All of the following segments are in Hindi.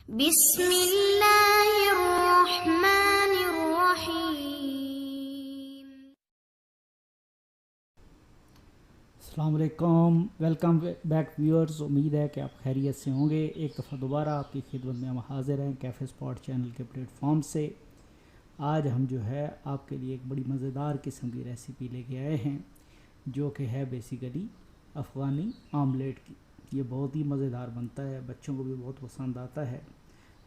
बिस्मिल्लाहिर्रहमानिर्रहीम। अस्सलाम वालेकुम, वेलकम बैक व्यूअर्स। उम्मीद है कि आप खैरियत से होंगे। एक दफ़ा दोबारा आपकी खिदमत में हम हाज़िर हैं कैफ़े स्पॉट चैनल के प्लेटफॉर्म से। आज हम जो है आपके लिए एक बड़ी मज़ेदार किस्म की रेसिपी लेके आए हैं, जो कि है बेसिकली अफ़गानी आमलेट की। ये बहुत ही मज़ेदार बनता है, बच्चों को भी बहुत पसंद आता है।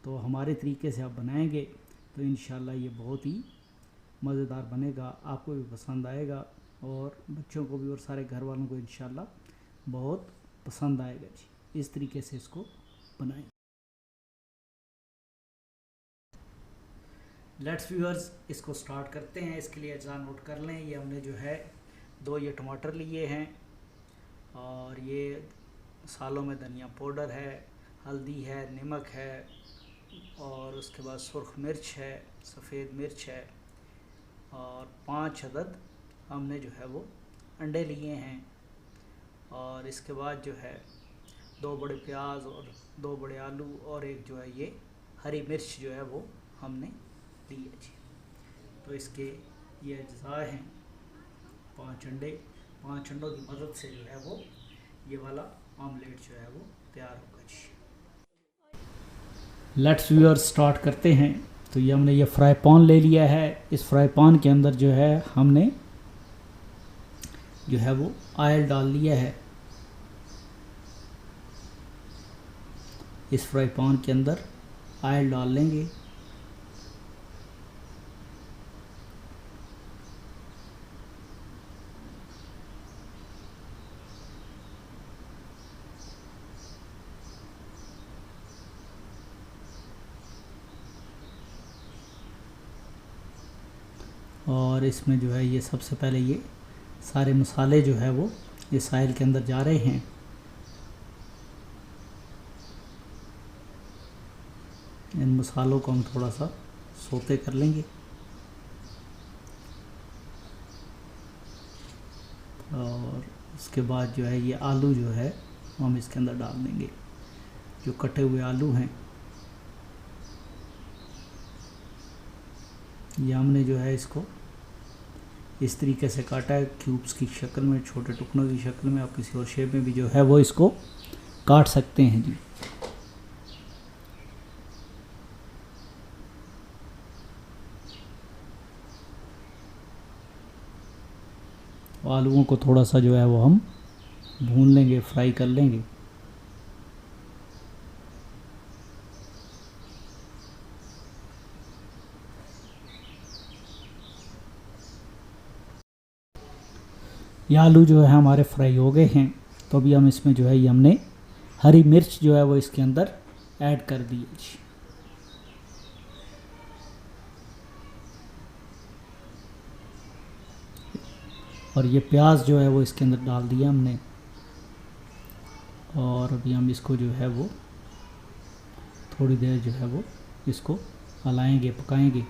तो हमारे तरीके से आप बनाएंगे तो इंशाल्लाह ये बहुत ही मज़ेदार बनेगा, आपको भी पसंद आएगा और बच्चों को भी और सारे घर वालों को इंशाल्लाह बहुत पसंद आएगा जी। इस तरीके से इसको बनाएं। लेट्स व्यूअर्स, इसको स्टार्ट करते हैं। इसके लिए अज्जा नोट कर लें। ये हमने जो है 2 ये टमाटर लिए हैं, और ये सालों में धनिया पाउडर है, हल्दी है, नमक है, और उसके बाद सुर्ख मिर्च है, सफ़ेद मिर्च है, और 5 अदद हमने जो है वो अंडे लिए हैं। और इसके बाद जो है 2 बड़े प्याज और 2 बड़े आलू और एक जो है ये हरी मिर्च जो है वो हमने ली है जी। तो इसके ये अज्जा हैं 5 अंडे। 5 अंडों की मदद से जो है वो ये वाला आमलेट जो है वो तैयार होगा जी। लेट्स व्यूअर स्टार्ट करते हैं। तो ये हमने ये फ्राई पैन ले लिया है। इस फ्राई पैन के अंदर जो है हमने जो है वो ऑयल डाल लिया है। इस फ्राई पैन के अंदर ऑयल डाल लेंगे। और इसमें जो है ये सबसे पहले ये सारे मसाले जो है वो इस ऑयल के अंदर जा रहे हैं। इन मसालों को हम थोड़ा सा सोते कर लेंगे। और उसके बाद जो है ये आलू जो है वो हम इसके अंदर डाल देंगे। जो कटे हुए आलू हैं ये हमने जो है इसको इस तरीके से काटा है, क्यूब्स की शक्ल में, छोटे टुकड़ों की शक्ल में। आप किसी और शेप में भी जो है वो इसको काट सकते हैं जी। आलूओं को थोड़ा सा जो है वो हम भून लेंगे, फ्राई कर लेंगे। ये आलू जो है हमारे फ्राई हो गए हैं। तो अभी हम इसमें जो है ये हमने हरी मिर्च जो है वो इसके अंदर ऐड कर दी है जी। और ये प्याज जो है वो इसके अंदर डाल दिया हमने। और अभी हम इसको जो है वो थोड़ी देर जो है वो इसको हलाएंगे, पकाएंगे।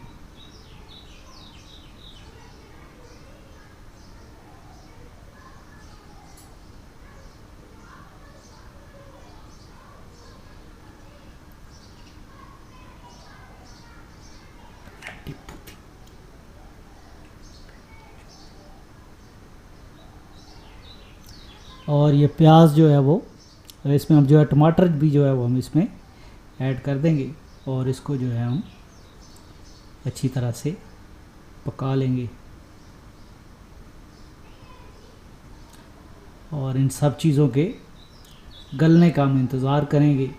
और ये प्याज जो है वो इसमें हम जो है टमाटर भी जो है वो हम इसमें ऐड कर देंगे। और इसको जो है हम अच्छी तरह से पका लेंगे। और इन सब चीज़ों के गलने का हम इंतज़ार करेंगे।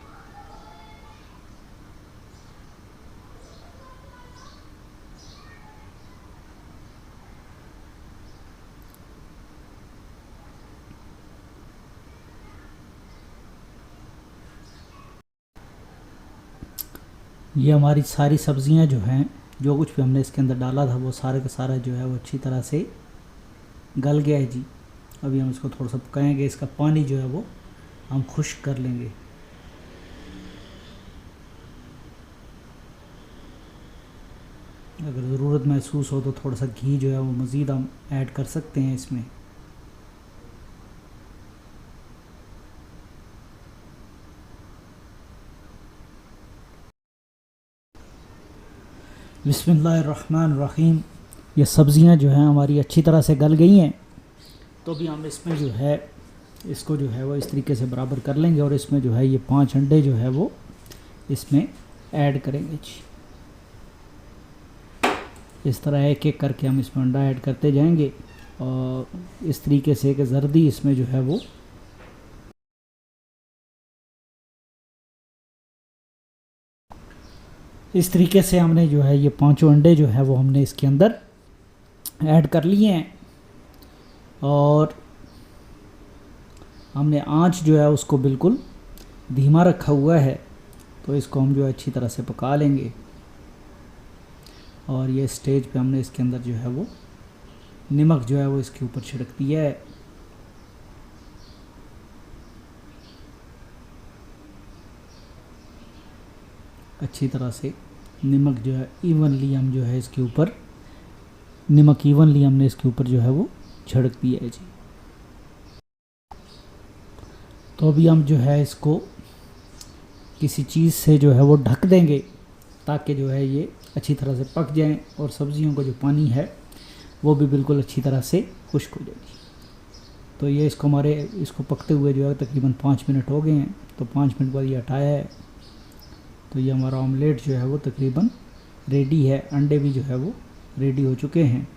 ये हमारी सारी सब्ज़ियां जो हैं, जो कुछ भी हमने इसके अंदर डाला था वो सारे का सारा जो है वो अच्छी तरह से गल गया है जी। अभी हम इसको थोड़ा सा पकाएंगे। इसका पानी जो है वो हम खुश्क कर लेंगे। अगर ज़रूरत महसूस हो तो थोड़ा सा घी जो है वो मज़ीद हम ऐड कर सकते हैं इसमें। बिस्मिल्लाहिर्रहमानिर्रहीम। ये सब्ज़ियाँ जो हैं हमारी अच्छी तरह से गल गई हैं, तो भी हम इसमें जो है इसको जो है वो इस तरीके से बराबर कर लेंगे और इसमें जो है ये 5 अंडे जो है वो इसमें ऐड करेंगे जी। इस तरह एक एक करके हम इसमें अंडा ऐड करते जाएंगे और इस तरीके से कि जर्दी इसमें जो है वो इस तरीके से हमने जो है ये 5 अंडे जो है वो हमने इसके अंदर ऐड कर लिए हैं और हमने आंच जो है उसको बिल्कुल धीमा रखा हुआ है। तो इसको हम जो है अच्छी तरह से पका लेंगे और ये स्टेज पे हमने इसके अंदर जो है वो नमक जो है वो इसके ऊपर छिड़क दिया है। अच्छी तरह से नमक जो है इवनली हम जो है इसके ऊपर नमक इवनली हमने इसके ऊपर जो है वो छिड़क दिया है जी। तो अभी हम जो है इसको किसी चीज़ से जो है वो ढक देंगे ताकि जो है ये अच्छी तरह से पक जाएं और सब्जियों का जो पानी है वो भी बिल्कुल अच्छी तरह से खुश्क हो जाएगी। तो ये इसको पकते हुए जो है तकरीबन 5 मिनट हो गए हैं। तो 5 मिनट बाद ये हटाया है तो ये हमारा ऑमलेट जो है वो तकरीबन रेडी है। अंडे भी जो है वो रेडी हो चुके हैं।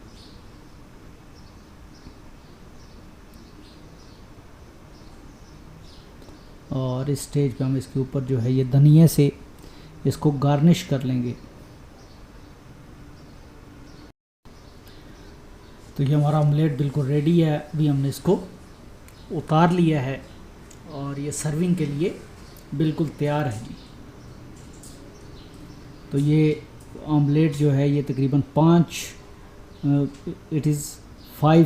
और इस स्टेज पे हम इसके ऊपर जो है ये धनिया से इसको गार्निश कर लेंगे। तो ये हमारा ऑमलेट बिल्कुल रेडी है। अभी हमने इसको उतार लिया है और ये सर्विंग के लिए बिल्कुल तैयार है जी। तो ये ऑमलेट जो है ये तकरीबन 5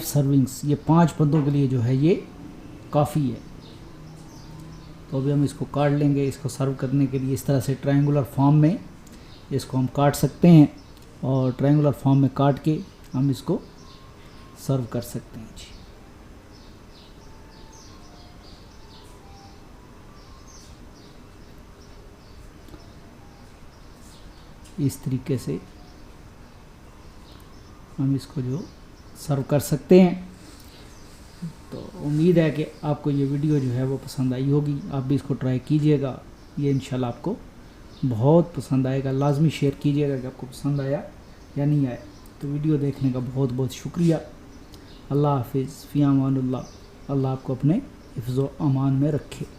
सर्विंग्स, ये 5 बंदों के लिए जो है ये काफ़ी है। तो अभी हम इसको काट लेंगे। इसको सर्व करने के लिए इस तरह से ट्रायंगुलर फॉर्म में इसको हम काट सकते हैं और ट्रायंगुलर फॉर्म में काट के हम इसको सर्व कर सकते हैं जी। इस तरीके से हम इसको जो सर्व कर सकते हैं। तो उम्मीद है कि आपको ये वीडियो जो है वो पसंद आई होगी। आप भी इसको ट्राई कीजिएगा, ये इंशाल्लाह आपको बहुत पसंद आएगा। लाजमी शेयर कीजिएगा कि आपको पसंद आया या नहीं आया। तो वीडियो देखने का बहुत बहुत शुक्रिया। अल्लाह हाफिज़, फ़ी अमानुल्लाह। अल्लाह आपको अपने हिफ्ज़ व अमान में रखे।